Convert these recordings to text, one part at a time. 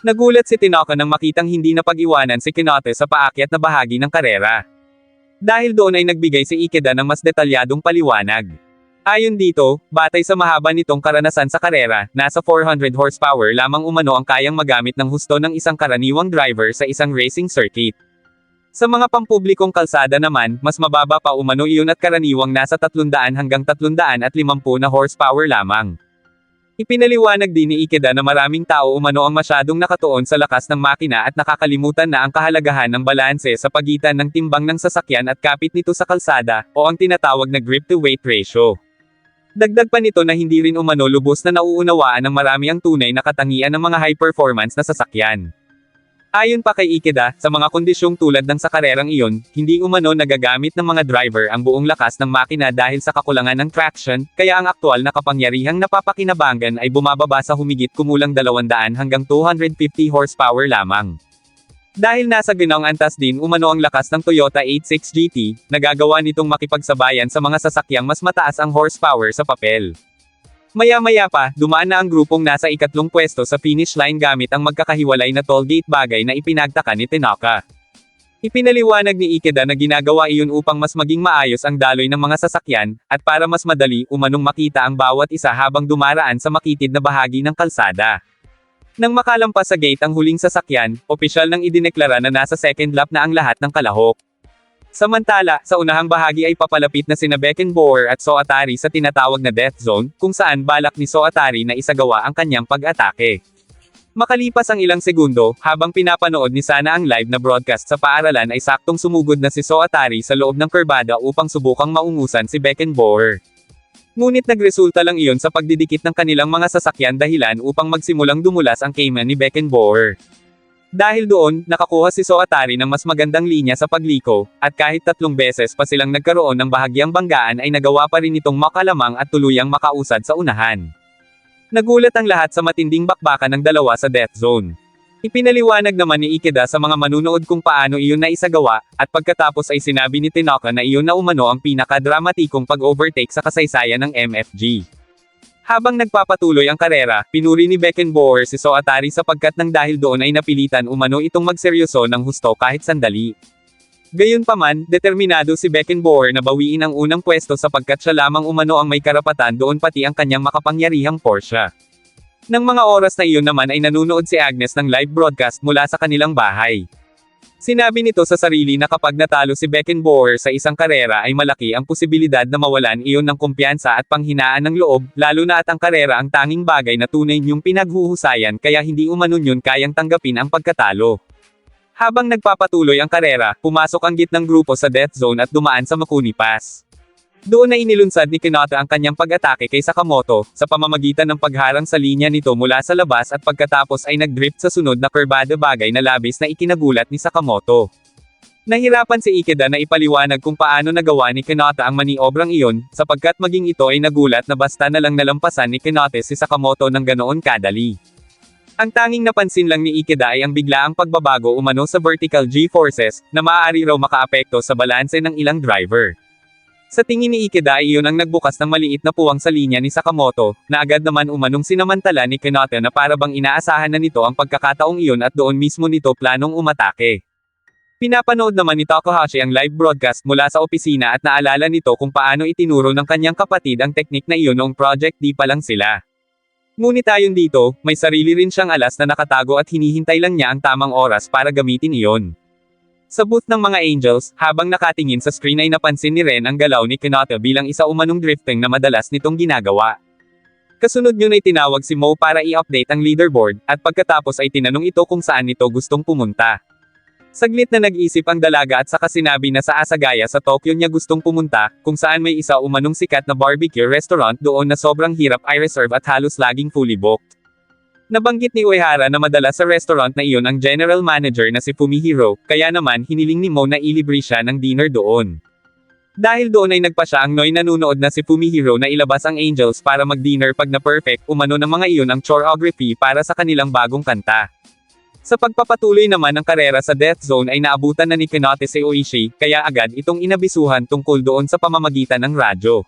Nagulat si Tinoco nang makitang hindi napag-iwanan si Kenote sa paakyat na bahagi ng karera. Dahil doon ay nagbigay si Ikeda ng mas detalyadong paliwanag. Ayon dito, batay sa mahaba nitong karanasan sa karera, nasa 400 horsepower lamang umano ang kayang magamit ng husto ng isang karaniwang driver sa isang racing circuit. Sa mga pampublikong kalsada naman, mas mababa pa umano iyon at karaniwang nasa 300 hanggang 350 na horsepower lamang. Ipinaliwanag din ni Ikeda na maraming tao umano ang masyadong nakatuon sa lakas ng makina at nakakalimutan na ang kahalagahan ng balanse sa pagitan ng timbang ng sasakyan at kapit nito sa kalsada, o ang tinatawag na grip-to-weight ratio. Dagdag pa nito na hindi rin umano lubos na nauunawaan ng marami ang tunay na katangian ng mga high-performance na sasakyan. Ayon pa kay Ikeda, sa mga kondisyong tulad ng sa karerang iyon, hindi umano nagagamit ng mga driver ang buong lakas ng makina dahil sa kakulangan ng traction, kaya ang aktwal na kapangyarihang napapakinabangan ay bumababa sa humigit kumulang 200 hanggang 250 horsepower lamang. Dahil nasa ganoong antas din umano ang lakas ng Toyota 86 GT, nagagawa nitong makipagsabayan sa mga sasakyang mas mataas ang horsepower sa papel. Maya-maya pa, dumaan na ang grupong nasa ikatlong pwesto sa finish line gamit ang magkakahiwalay na tollgate, bagay na ipinagtaka ni Tinoco. Ipinaliwanag ni Ikeda na ginagawa iyon upang mas maging maayos ang daloy ng mga sasakyan, at para mas madali umanong makita ang bawat isa habang dumaraan sa makitid na bahagi ng kalsada. Nang makalampas sa gate ang huling sasakyan, opisyal nang idineklara na nasa second lap na ang lahat ng kalahok. Samantala, sa unahang bahagi ay papalapit na sina Beckenbauer at Soatari sa tinatawag na death zone, kung saan balak ni Soatari na isagawa ang kanyang pag-atake. Makalipas ang ilang segundo, habang pinapanood ni Sana ang live na broadcast sa paaralan ay saktong sumugod na si Soatari sa loob ng kurbada upang subukang maungusan si Beckenbauer. Ngunit nagresulta lang iyon sa pagdidikit ng kanilang mga sasakyan, dahilan upang magsimulang dumulas ang Cayman ni Beckenbauer. Dahil doon, nakakuha si Soatari ng mas magandang linya sa pagliko, at kahit 3 beses pa silang nagkaroon ng bahagyang banggaan ay nagawa pa rin itong makalamang at tuluyang makausad sa unahan. Nagulat ang lahat sa matinding bakbakan ng dalawa sa death zone. Ipinaliwanag naman ni Ikeda sa mga manunood kung paano iyon naisagawa, at pagkatapos ay sinabi ni Tinoco na iyon na umano ang pinakadramatikong pag-overtake sa kasaysayan ng MFG. Habang nagpapatuloy ang karera, pinuri ni Beckenbauer si Soatari sapagkat nang dahil doon ay napilitan umano itong magseryoso ng husto kahit sandali. Gayunpaman, determinado si Beckenbauer na bawiin ang unang pwesto sapagkat siya lamang umano ang may karapatan doon, pati ang kanyang makapangyarihang Porsche. Nang mga oras na iyon naman ay nanunood si Agnes ng live broadcast mula sa kanilang bahay. Sinabi nito sa sarili na kapag natalo si Beckenbauer sa isang karera ay malaki ang posibilidad na mawalan iyon ng kumpiyansa at panghinaan ng loob, lalo na at ang karera ang tanging bagay na tunay niyong pinaghuhusayan, kaya hindi umano niyon kayang tanggapin ang pagkatalo. Habang nagpapatuloy ang karera, pumasok ang gitnang grupo sa death zone at dumaan sa Makuni Pass. Doon na inilunsad ni Kenote ang kanyang pag-atake kay Sakamoto, sa pamamagitan ng pagharang sa linya nito mula sa labas, at pagkatapos ay nag-drift sa sunod na kurbada, bagay na labis na ikinagulat ni Sakamoto. Nahirapan si Ikeda na ipaliwanag kung paano nagawa ni Kenote ang maniobrang iyon, sapagkat maging ito ay nagulat na basta na lang nalampasan ni Kenote si Sakamoto ng ganoon kadali. Ang tanging napansin lang ni Ikeda ay ang biglaang pagbabago umano sa vertical G-forces, na maaari raw makaapekto sa balanse ng ilang driver. Sa tingin ni Ikeda ay iyon ang nagbukas ng maliit na puwang sa linya ni Sakamoto, na agad naman umanong sinamantala ni Kenote na para bang inaasahan na nito ang pagkakataong iyon at doon mismo nito planong umatake. Pinapanood naman ni Takahashi ang live broadcast mula sa opisina at naalala nito kung paano itinuro ng kanyang kapatid ang teknik na iyon noong Project D pa lang sila. Ngunit ayon dito, may sarili rin siyang alas na nakatago at hinihintay lang niya ang tamang oras para gamitin iyon. Sa booth ng mga Angels, habang nakatingin sa screen ay napansin ni Ren ang galaw ni Kenote bilang isa umanong drifting na madalas nitong ginagawa. Kasunod yun ay tinawag si Mo para i-update ang leaderboard, at pagkatapos ay tinanong ito kung saan nito gustong pumunta. Saglit na nag-isip ang dalaga at saka sinabi na sa Asagaya sa Tokyo niya gustong pumunta, kung saan may isa umanong sikat na barbecue restaurant doon na sobrang hirap i-reserve at halos laging fully booked. Nabanggit ni Uehara na madalas sa restaurant na iyon ang general manager na si Fumihiro, kaya naman hiniling ni Mo na ilibre siya ng dinner doon. Dahil doon ay nagpa siya ang Noy nanunood na si Fumihiro na ilabas ang Angels para mag-dinner pag na-perfect umano ng mga iyon ang choreography para sa kanilang bagong kanta. Sa pagpapatuloy naman ng karera sa Death Zone ay naabutan na ni Kenote si Oishi, kaya agad itong inabisuhan tungkol doon sa pamamagitan ng radyo.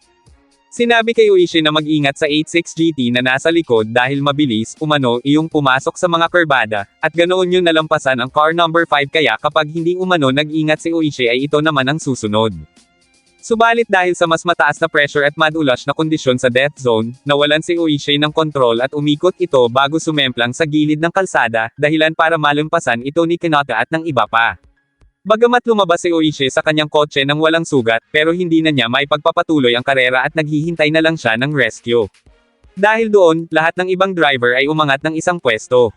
Sinabi kay Oishi na mag-ingat sa 86 GT na nasa likod dahil mabilis, umano, iyong pumasok sa mga kurbada, at ganoon yun nalampasan ang car number 5 kaya kapag hindi umano nag-ingat si Oishi ay ito naman ang susunod. Subalit dahil sa mas mataas na pressure at madulas na kondisyon sa death zone, nawalan si Oishi ng kontrol at umikot ito bago sumemplang sa gilid ng kalsada, dahilan para malampasan ito ni Hinata at ng iba pa. Bagamat lumabas si Oishi sa kanyang kotse nang walang sugat, pero hindi na niya maipagpapatuloy ang karera at naghihintay na lang siya ng rescue. Dahil doon, lahat ng ibang driver ay umangat ng isang pwesto.